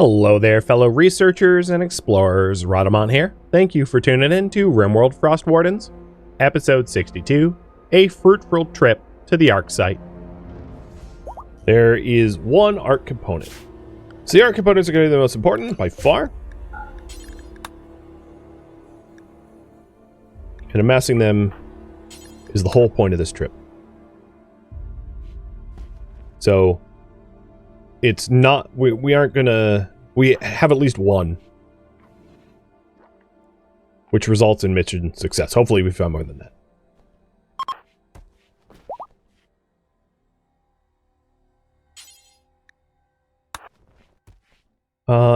Hello there, fellow researchers and explorers. Rhadamant here. Thank you for tuning in to RimWorld Frostwardens, episode 62, a fruitful trip to the Ark site. There is one Ark component. So the Ark components are going to be the most important by far. And amassing them is the whole point of this trip. So it's not, we aren't gonna, we have at least one, which results in mission success. Hopefully we found more than that.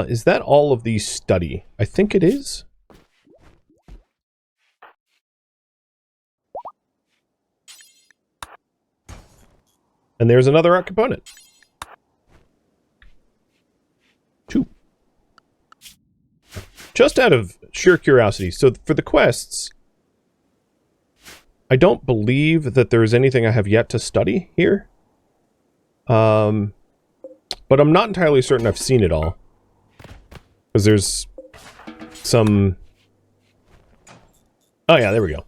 Is that all of the study? I think it is. And there's another Ark component. 2. Just out of sheer curiosity, so for the quests, I don't believe that there's anything I have yet to study here. But I'm not entirely certain I've seen it all. Because there's some... Oh yeah, there we go.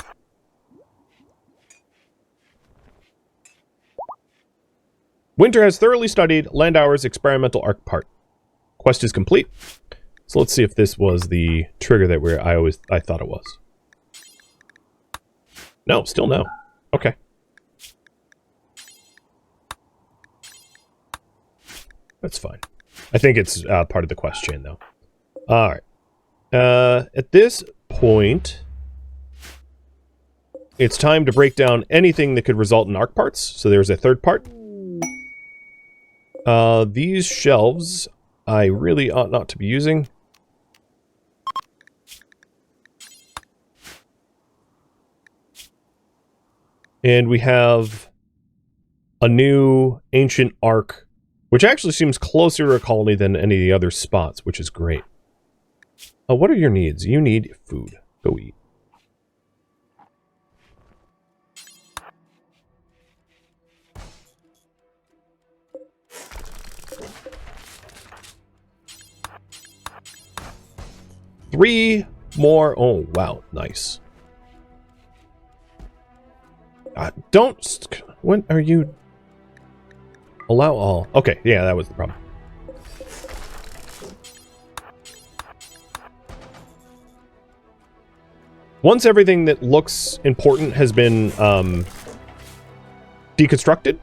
Winter has thoroughly studied Landauer's experimental Ark part. Quest is complete. So let's see if this was the trigger that I thought it was. No, still no. Okay. That's fine. I think it's part of the quest chain, though. Alright. At this point, it's time to break down anything that could result in Ark parts. So there's a third part. These shelves I really ought not to be using. And we have a new ancient Ark, which actually seems closer to a colony than any of the other spots, which is great. What are your needs? You need food. Go eat. Three more. Oh, wow. Nice. When are you... Allow all. Okay, yeah, that was the problem. Once everything that looks important has been deconstructed,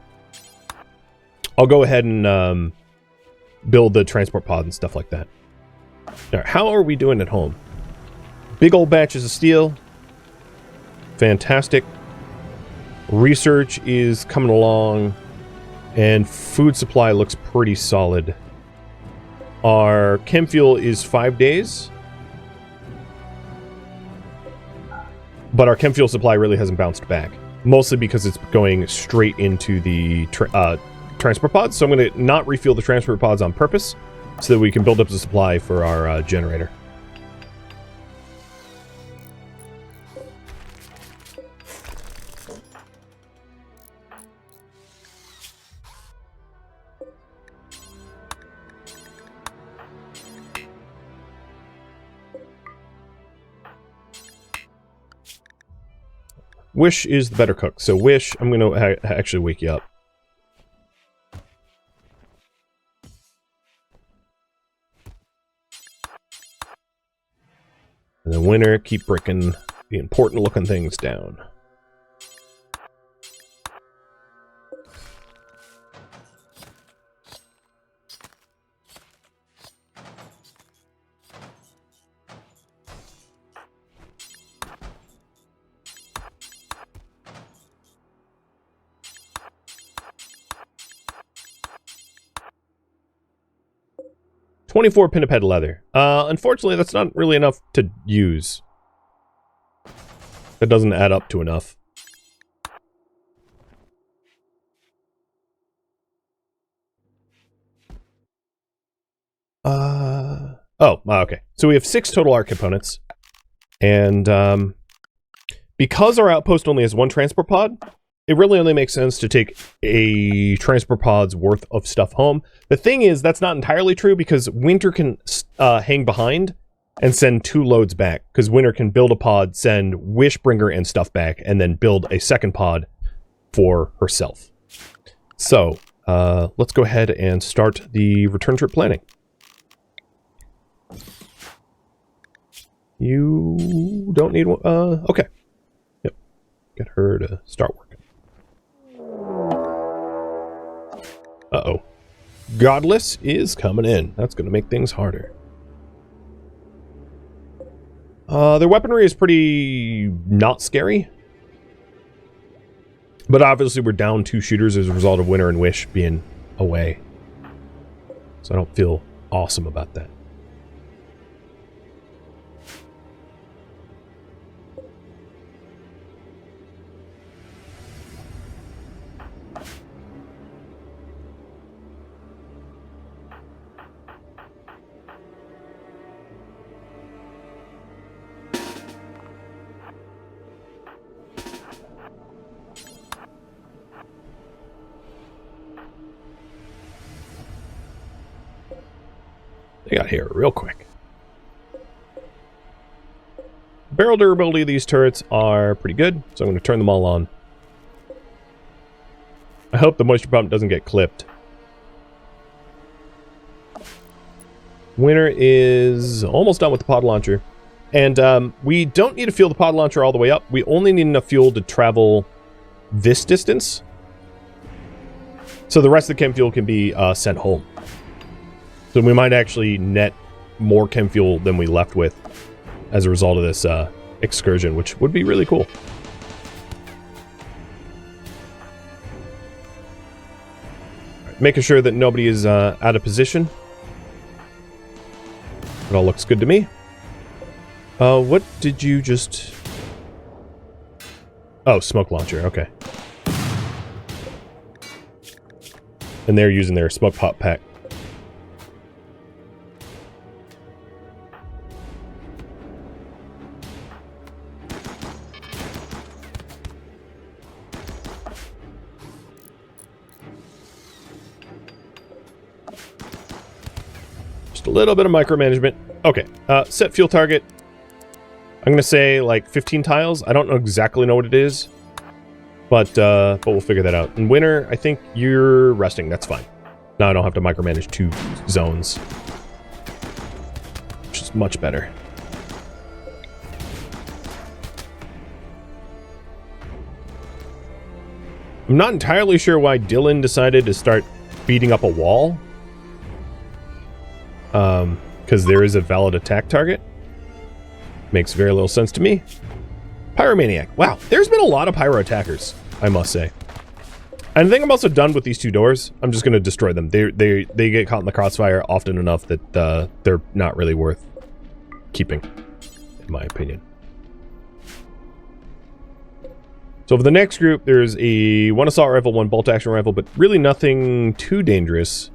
I'll go ahead and build the transport pod and stuff like that. Now, how are we doing at home? Big old batches of steel. Fantastic. Research is coming along. And food supply looks pretty solid. Our chem fuel is 5 days. But our chem fuel supply really hasn't bounced back. Mostly because it's going straight into the transport pods. So I'm going to not refuel the transport pods on purpose, so that we can build up the supply for our generator. Wish is the better cook. So Wish, I'm going to actually wake you up. And then Winter, keep breaking the important looking things down. $24 pinniped leather. Unfortunately, that's not really enough to use. That doesn't add up to enough. Okay. So we have 6 total Ark components. And because our outpost only has 1 transport pod, it really only makes sense to take a transport pod's worth of stuff home. The thing is, that's not entirely true because Winter can hang behind and send 2 loads back. Because Winter can build a pod, send Wishbringer and stuff back, and then build a second pod for herself. So, let's go ahead and start the return trip planning. You don't need one. Okay. Yep. Get her to start working. Uh-oh. Godless is coming in. That's going to make things harder. Their weaponry is pretty not scary. But obviously we're down 2 shooters as a result of Winter and Wish being away. So I don't feel awesome about that. They got here real quick. Barrel durability of these turrets are pretty good, so I'm going to turn them all on. I hope the moisture pump doesn't get clipped. Winter is almost done with the pod launcher. And we don't need to fuel the pod launcher all the way up. We only need enough fuel to travel this distance. So the rest of the chem fuel can be sent home. So we might actually net more chem fuel than we left with as a result of this excursion, which would be really cool. Right, making sure that nobody is out of position. It all looks good to me. What did you just... Oh, smoke launcher, okay. And they're using their smoke pop pack. Just a little bit of micromanagement. Okay, set fuel target. I'm going to say like 15 tiles. I don't exactly know what it is, but we'll figure that out. In Winter, I think you're resting. That's fine. Now I don't have to micromanage 2 zones, which is much better. I'm not entirely sure why Dylan decided to start beating up a wall. Because there is a valid attack target. Makes very little sense to me. Pyromaniac. Wow, there's been a lot of pyro attackers, I must say. And I think I'm also done with these 2 doors. I'm just going to destroy them. They get caught in the crossfire often enough that they're not really worth keeping, in my opinion. So for the next group, there's a 1 assault rifle, 1 bolt action rifle, but really nothing too dangerous.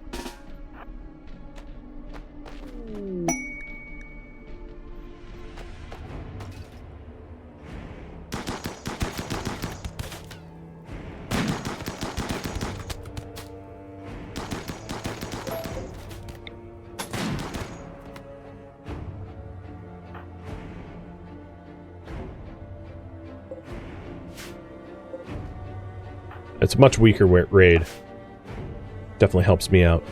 It's a much weaker raid. Definitely helps me out.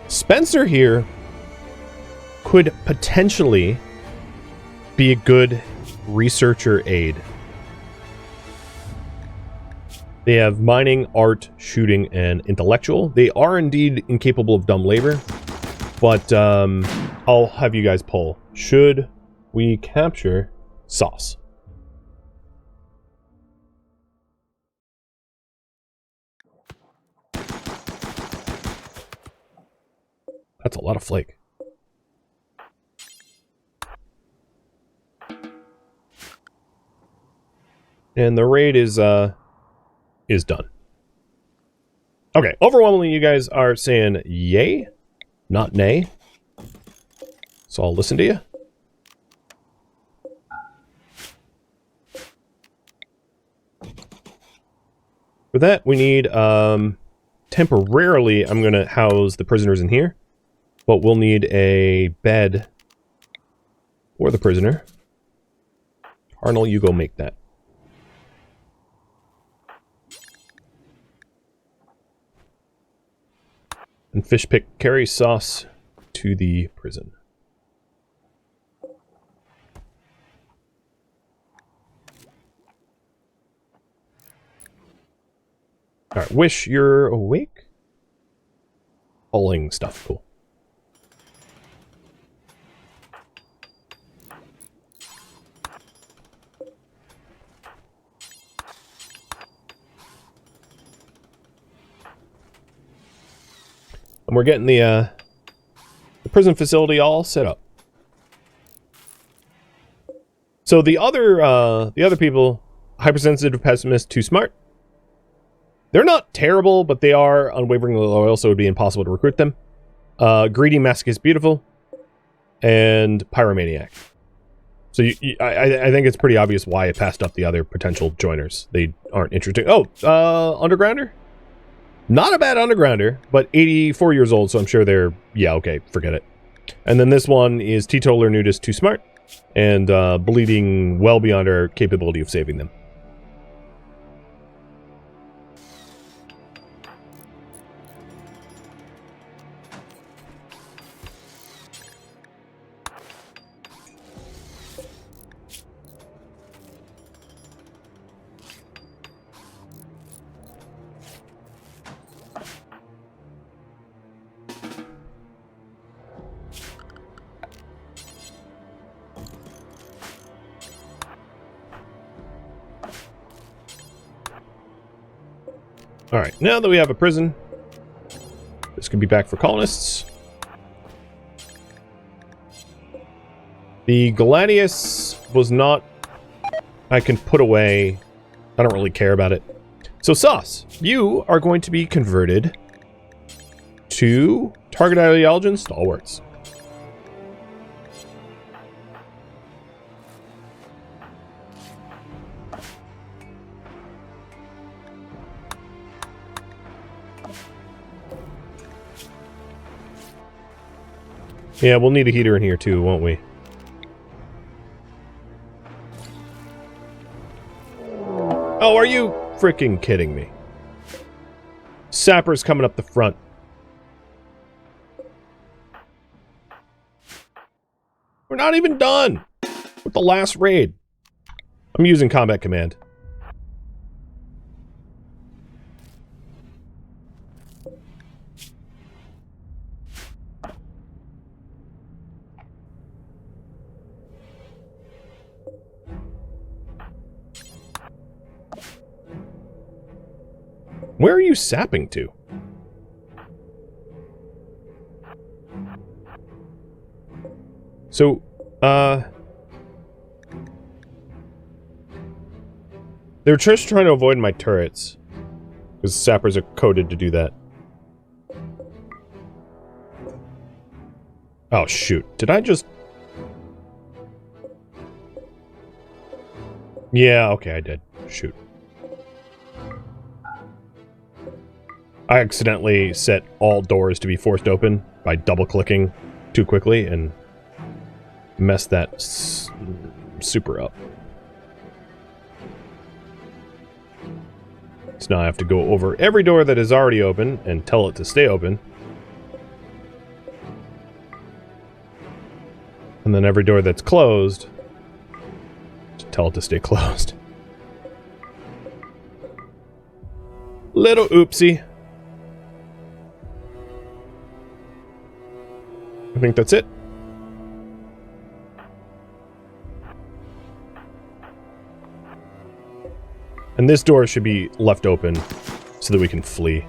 Spencer here could potentially be a good researcher aide. They have mining, art, shooting, and intellectual. They are indeed incapable of dumb labor, but I'll have you guys poll. Should we capture Sauce? That's a lot of flake. And the raid is done. Okay, overwhelmingly you guys are saying yay, not nay. So I'll listen to you. For that, we need, temporarily, I'm going to house the prisoners in here. But we'll need a bed for the prisoner. Arnold, you go make that. And fish pick carry sauce to the prison. Alright, Wish, you're awake? Pulling stuff, cool. And we're getting the prison facility all set up. So the other people, hypersensitive, pessimist, too smart. They're not terrible, but they are unwaveringly loyal, so it would be impossible to recruit them. Greedy, masochist, beautiful, and pyromaniac. So I think it's pretty obvious why it passed up the other potential joiners. They aren't interesting. Oh, undergrounder? Not a bad undergrounder, but 84 years old, so I'm sure they're... Yeah, okay, forget it. And then this one is teetotaler, nudist, too smart, and bleeding well beyond our capability of saving them. Alright, now that we have a prison, this can be back for colonists. The Gladius was not... I can put away. I don't really care about it. So, Sauce, you are going to be converted to target ideological and stalwarts. Yeah, we'll need a heater in here too, won't we? Oh, are you freaking kidding me? Sapper's coming up the front. We're not even done with the last raid. I'm using combat command. Where are you sapping to? So, they're just trying to avoid my turrets. Because sappers are coded to do that. Oh, shoot. Did I just... Yeah, okay, I did. Shoot. I accidentally set all doors to be forced open by double-clicking too quickly and messed that super up. So now I have to go over every door that is already open and tell it to stay open. And then every door that's closed, tell it to stay closed. Little oopsie. I think that's it. And this door should be left open so that we can flee.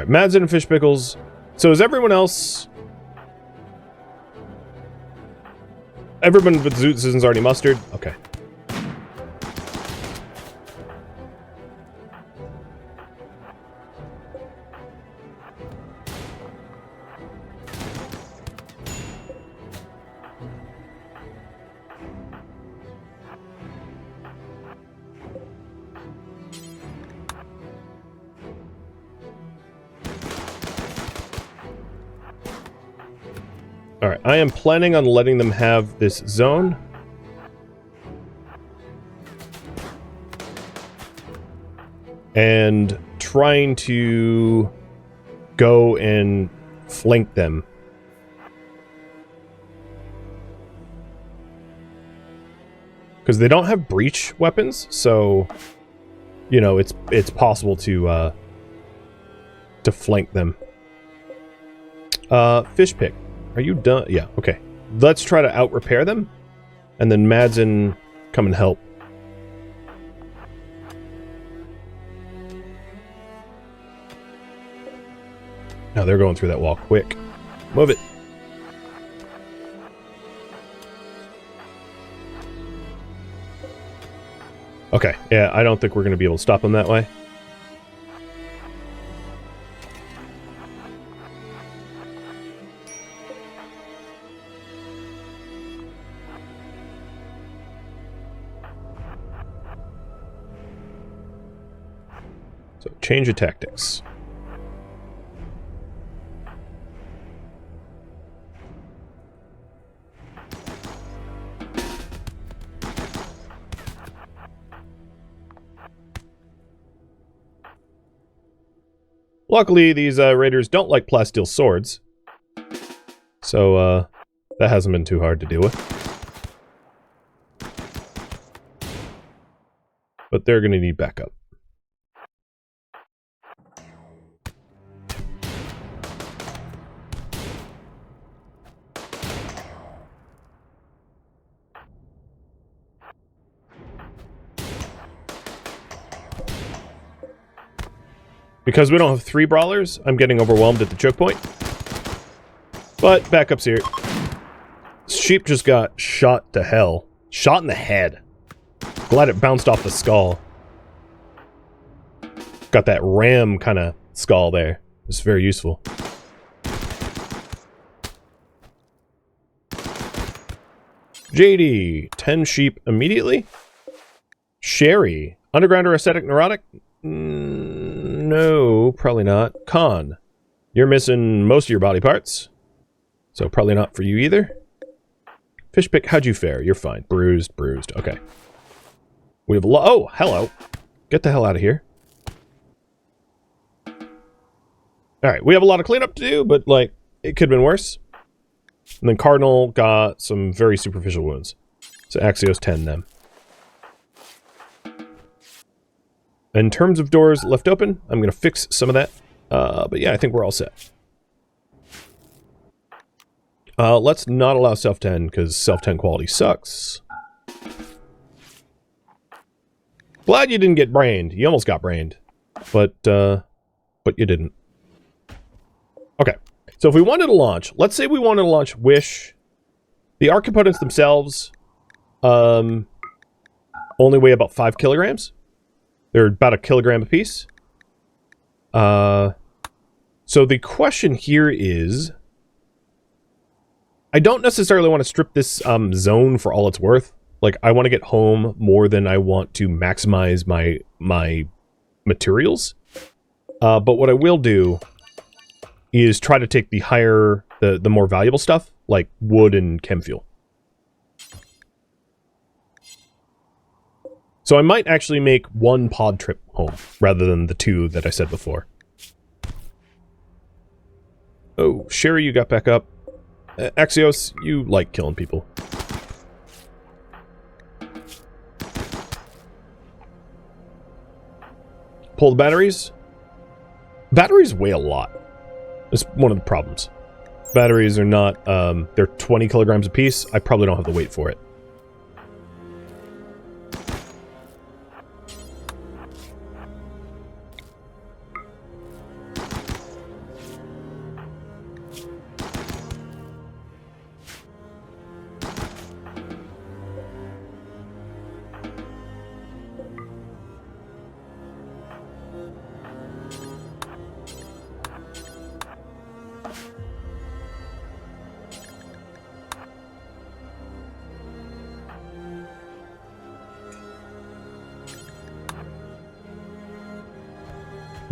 Alright, Madsen and Fish Pickles. So is everyone else... Everyone with Zoot Citizens already mustered? Okay. Alright, I am planning on letting them have this zone. And trying to go and flank them. Because they don't have breach weapons, so... You know, it's possible to flank them. Fish pick. Are you done? Yeah, okay. Let's try to out-repair them. And then Madsen come and help. Now they're going through that wall quick. Move it. Okay, yeah, I don't think we're going to be able to stop them that way. So, change of tactics. Luckily, these raiders don't like plasteel swords. So, that hasn't been too hard to deal with. But they're going to need backup. Because we don't have 3 brawlers, I'm getting overwhelmed at the choke point. But backup's here. Sheep just got shot to hell. Shot in the head. Glad it bounced off the skull. Got that ram kind of skull there. It's very useful. JD, 10 sheep immediately. Sherry, underground or aesthetic neurotic? No, probably not. Con, you're missing most of your body parts. So probably not for you either. Fishpick, how'd you fare? You're fine. Bruised, bruised. Okay. We have oh, hello. Get the hell out of here. Alright, we have a lot of cleanup to do, but, like, it could have been worse. And then Cardinal got some very superficial wounds. So Axios 10 them. In terms of doors left open, I'm going to fix some of that. But yeah, I think we're all set. Let's not allow self-10, because self-10 quality sucks. Glad you didn't get brained. You almost got brained. But you didn't. Okay. So if we wanted to launch, let's say we wanted to launch Wish. The arc components themselves only weigh about 5 kilograms. They're about 1 kilogram apiece. So the question here is... I don't necessarily want to strip this zone for all it's worth. Like, I want to get home more than I want to maximize my materials. But what I will do is try to take the higher, the more valuable stuff, like wood and chem fuel. So I might actually make 1 pod trip home, rather than the 2 that I said before. Oh, Sherry, you got back up. Axios, you like killing people. Pull the batteries. Batteries weigh a lot. That's one of the problems. Batteries are not, they're 20 kilograms apiece. I probably don't have the weight for it.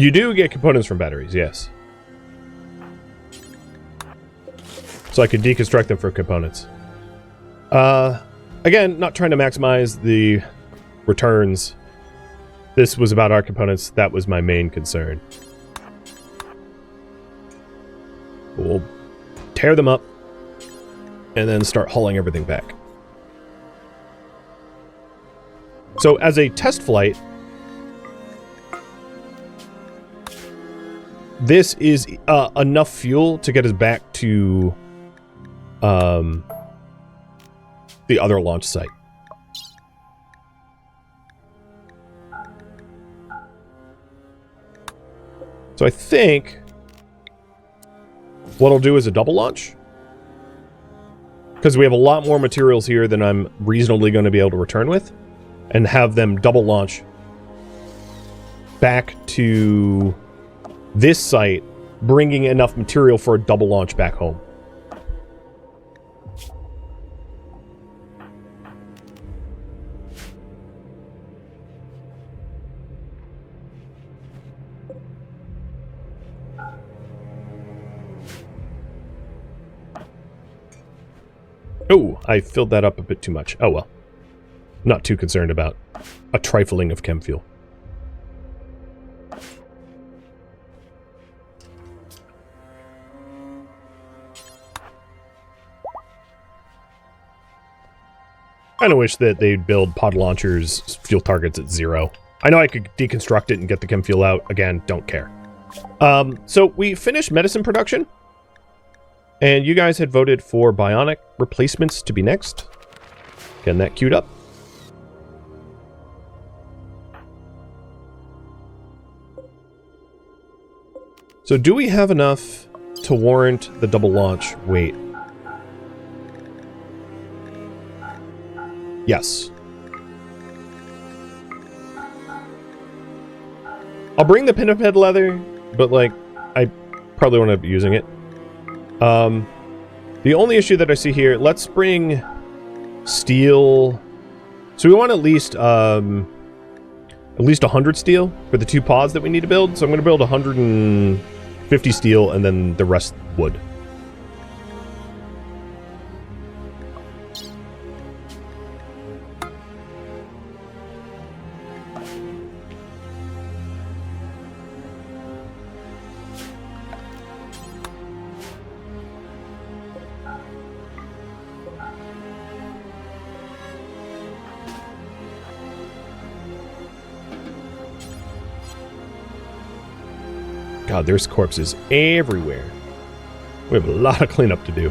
You do get components from batteries, yes. So I could deconstruct them for components. Again, not trying to maximize the returns. This was about our components. That was my main concern. We'll tear them up and then start hauling everything back. So as a test flight, this is enough fuel to get us back to the other launch site. So I think what I'll do is a double launch, because we have a lot more materials here than I'm reasonably going to be able to return with, and have them double launch back to this site, bringing enough material for a double launch back home. Oh, I filled that up a bit too much. Oh well. Not too concerned about a trifling of chem fuel. I kind of wish that they'd build pod launchers fuel targets at 0. I know I could deconstruct it and get the chem fuel out. Again, don't care. So we finished medicine production. And you guys had voted for bionic replacements to be next. Getting that queued up. So do we have enough to warrant the double launch? Wait. Yes. I'll bring the pinniped leather, but like, I probably won't end up using it. The only issue that I see here, let's bring steel. So we want at least 100 steel for the 2 pods that we need to build. So I'm going to build 150 steel and then the rest wood. God, there's corpses everywhere. We have a lot of cleanup to do.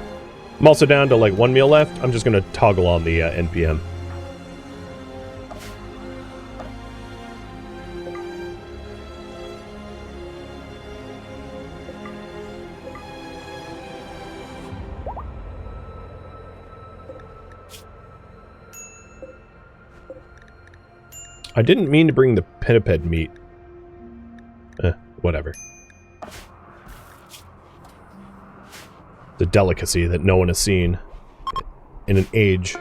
I'm also down to like 1 meal left. I'm just going to toggle on the NPM. I didn't mean to bring the pinniped meat. Whatever. The delicacy that no one has seen in an age.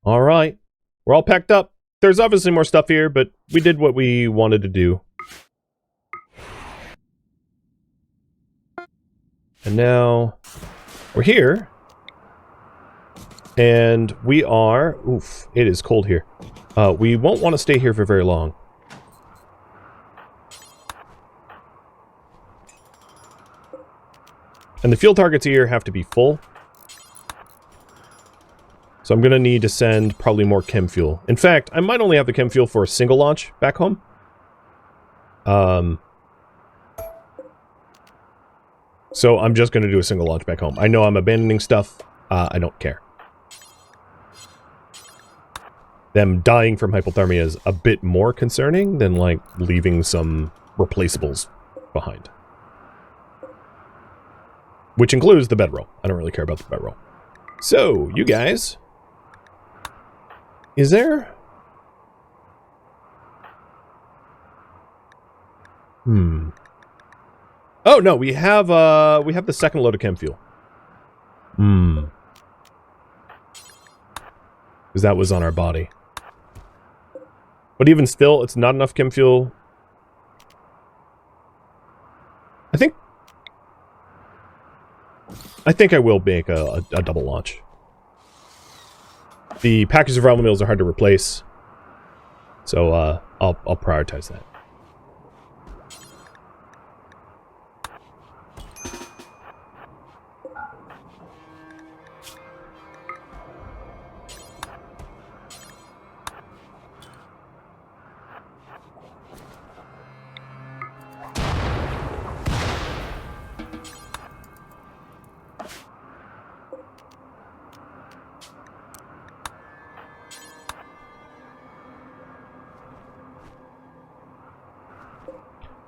Alright. We're all packed up. There's obviously more stuff here, but we did what we wanted to do. And now we're here. And we are... Oof, it is cold here. We won't want to stay here for very long. And the fuel targets here have to be full. So I'm going to need to send probably more chem fuel. In fact, I might only have the chem fuel for a single launch back home. So I'm just going to do a single launch back home. I know I'm abandoning stuff. I don't care. Them dying from hypothermia is a bit more concerning than, like, leaving some replaceables behind. Which includes the bedroll. I don't really care about the bedroll. So, you guys... Is there... Oh, no, we have the second load of chem fuel. Because that was on our body. But even still, it's not enough chem fuel I think I will make a double launch. The package of ramen meals are hard to replace, so I'll prioritize that.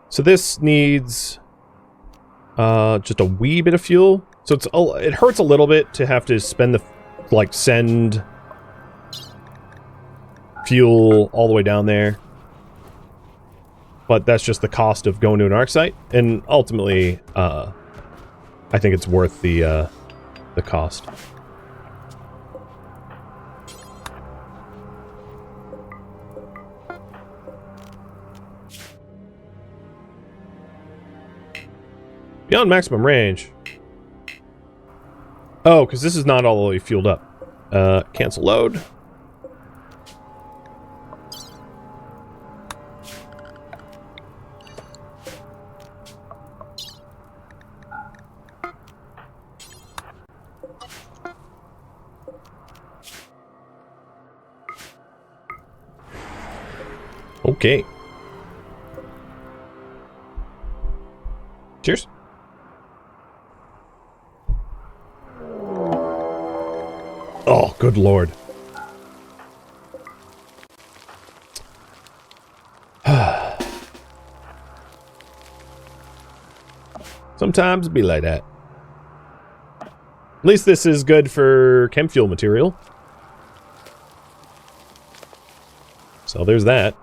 So this needs just a wee bit of fuel. So it hurts a little bit to have to spend send fuel all the way down there. But that's just the cost of going to an arc site, and ultimately, I think it's worth the cost. Beyond maximum range. Oh, because this is not all the way fueled up. Cancel load. Okay. Cheers. Oh, good lord. Sometimes it be like that. At least this is good for chem fuel material. So there's that.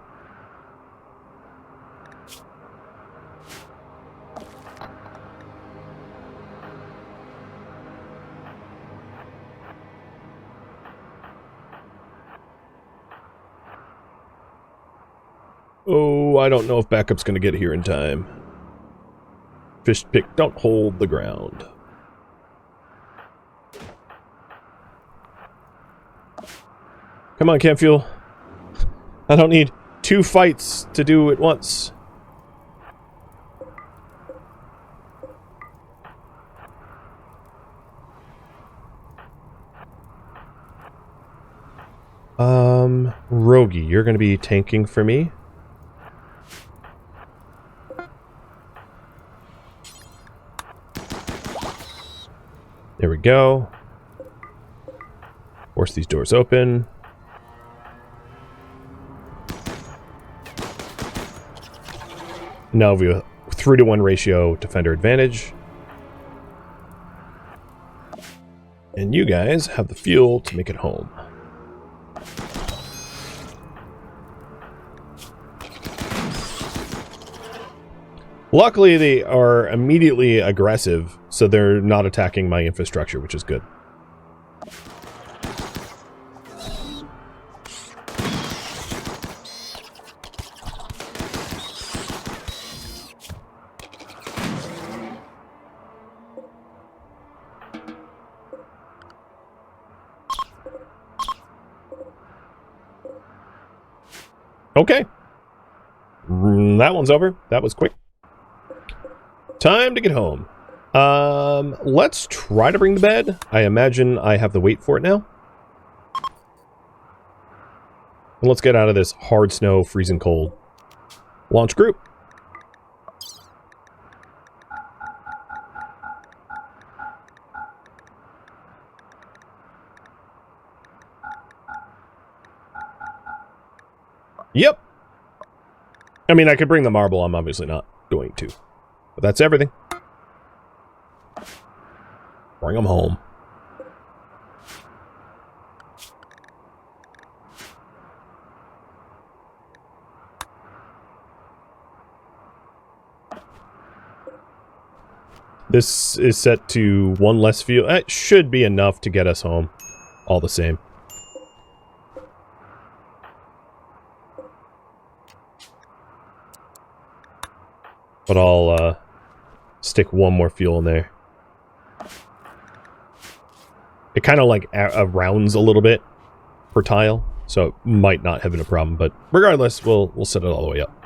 Oh, I don't know if backup's going to get here in time. Fish pick, don't hold the ground. Come on, chem fuel. I don't need 2 fights to do at once. Rogie, you're going to be tanking for me. There we go. Force these doors open. Now we have a 3-to-1 ratio defender advantage. And you guys have the fuel to make it home. Luckily, they are immediately aggressive, so they're not attacking my infrastructure, which is good. Okay. That one's over. That was quick. Time to get home. Let's try to bring the bed. I imagine I have the weight for it now. And let's get out of this hard snow, freezing cold. Launch group. Yep. I mean, I could bring the marble. I'm obviously not going to. But that's everything. Bring them home. This is set to 1 less fuel. It should be enough to get us home. All the same. But I'll stick 1 more fuel in there. It kind of like rounds a little bit per tile, so it might not have been a problem. But regardless, we'll set it all the way up.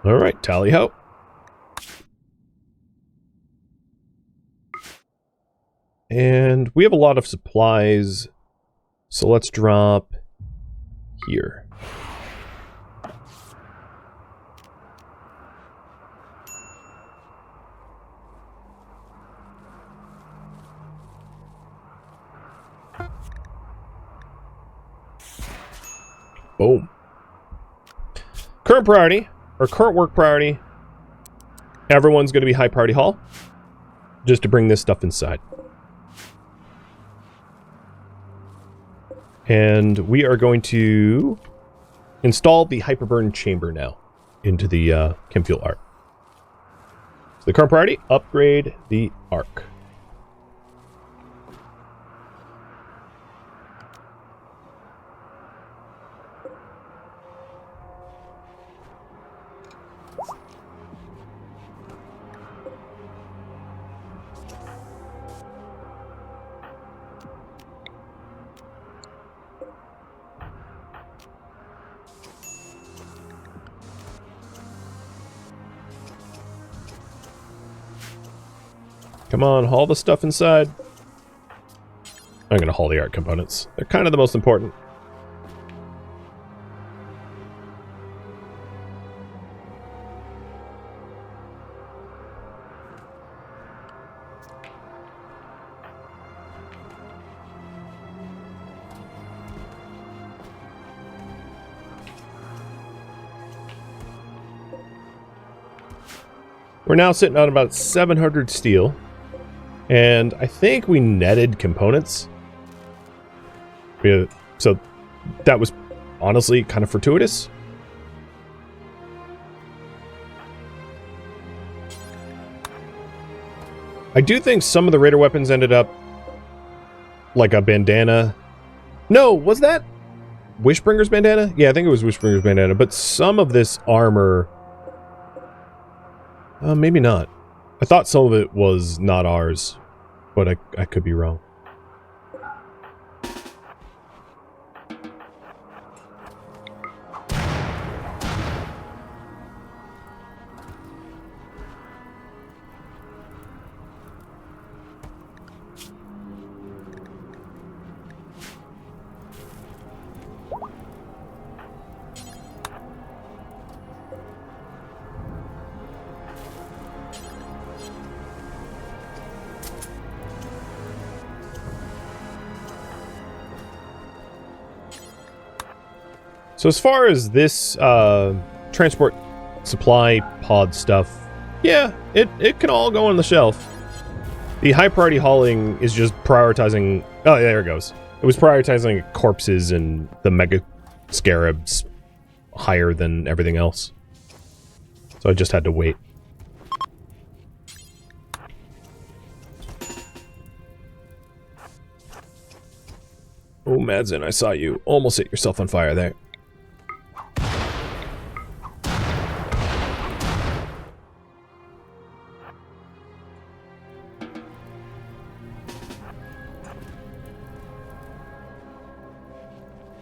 All right, tally ho. And we have a lot of supplies, so let's drop here. Boom. Current priority, or current work priority, everyone's going to be high priority hall, just to bring this stuff inside. And we are going to install the hyperburn chamber now into the chem fuel arc. So the current priority, upgrade the arc. Come on, haul the stuff inside. I'm going to haul the art components. They're kind of the most important. We're now sitting on about 700 steel. And I think we netted components. So that was honestly kind of fortuitous. I do think some of the raider weapons ended up like a bandana. No, was that Wishbringer's bandana? Yeah, I think it was Wishbringer's bandana. But some of this armor... maybe not. I thought some of it was not ours, but I could be wrong. So as far as this transport supply pod stuff, yeah, it can all go on the shelf. The high priority hauling is just prioritizing... Oh, there it goes. It was prioritizing corpses and the mega scarabs higher than everything else. So I just had to wait. Oh, Madsen, I saw you almost set yourself on fire there.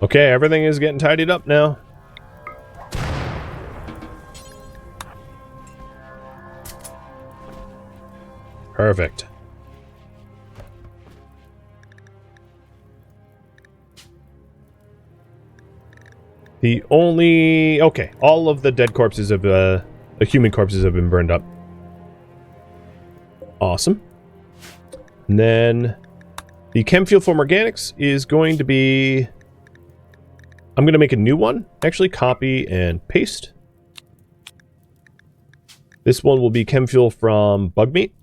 Okay, everything is getting tidied up now. Perfect. The only... Okay, all of the dead corpses of... the human corpses have been burned up. Awesome. And then... the chem fuel from organics is going to be... I'm going to make a new one. Actually, copy and paste. This one will be chem fuel from bug meat.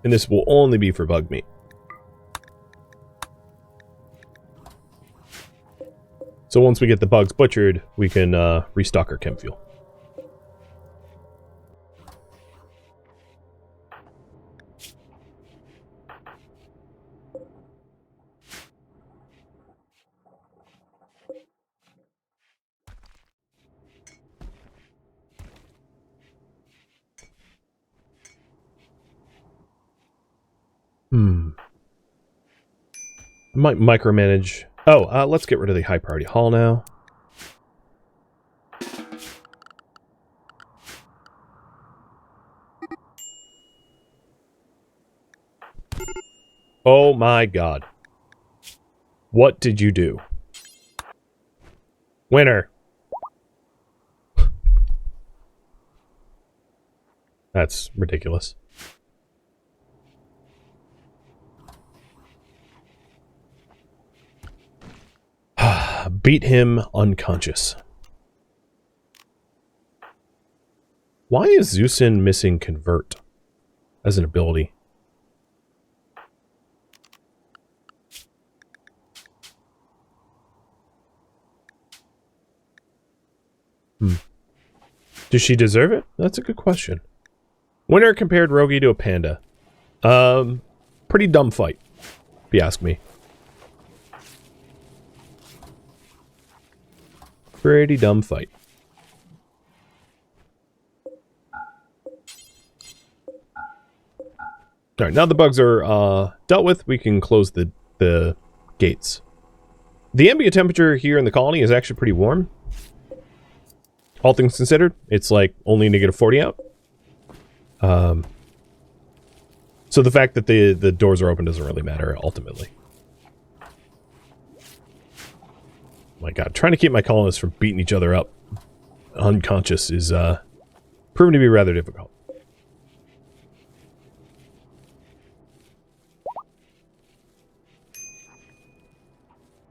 And this will only be for bug meat. So once we get the bugs butchered, we can restock our chem fuel. Might micromanage. Oh, let's get rid of the high priority hall now. Oh my god. What did you do? Winner. That's ridiculous. Beat him unconscious. Why is Zeusin missing convert as an ability? Does she deserve it? That's a good question. Winner compared Rogi to a panda. Pretty dumb fight, if you ask me. Pretty dumb fight. Alright, now the bugs are dealt with, we can close the gates. The ambient temperature here in the colony is actually pretty warm. All things considered, it's like only -40 out. So the fact that the doors are open doesn't really matter, ultimately. My god, trying to keep my colonists from beating each other up unconscious is proving to be rather difficult.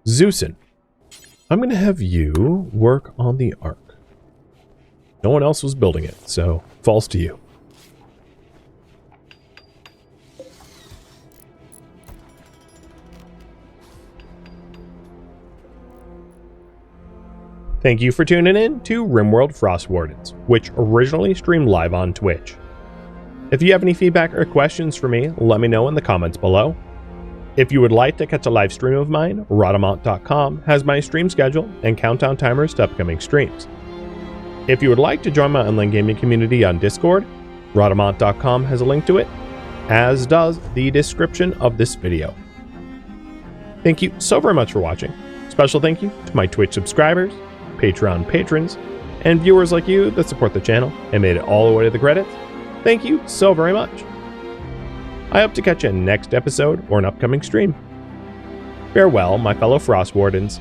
Zeusin, I'm going to have you work on the Ark. No one else was building it, so falls to you. Thank you for tuning in to RimWorld Frostwardens, which originally streamed live on Twitch. If you have any feedback or questions for me, let me know in the comments below. If you would like to catch a live stream of mine, Rhadamant.com has my stream schedule and countdown timers to upcoming streams. If you would like to join my online gaming community on Discord, Rhadamant.com has a link to it, as does the description of this video. Thank you so very much for watching. Special thank you to my Twitch subscribers, Patreon patrons, and viewers like you that support the channel and made it all the way to the credits. Thank you so very much. I hope to catch you in next episode or an upcoming stream. Farewell, my fellow Frostwardens,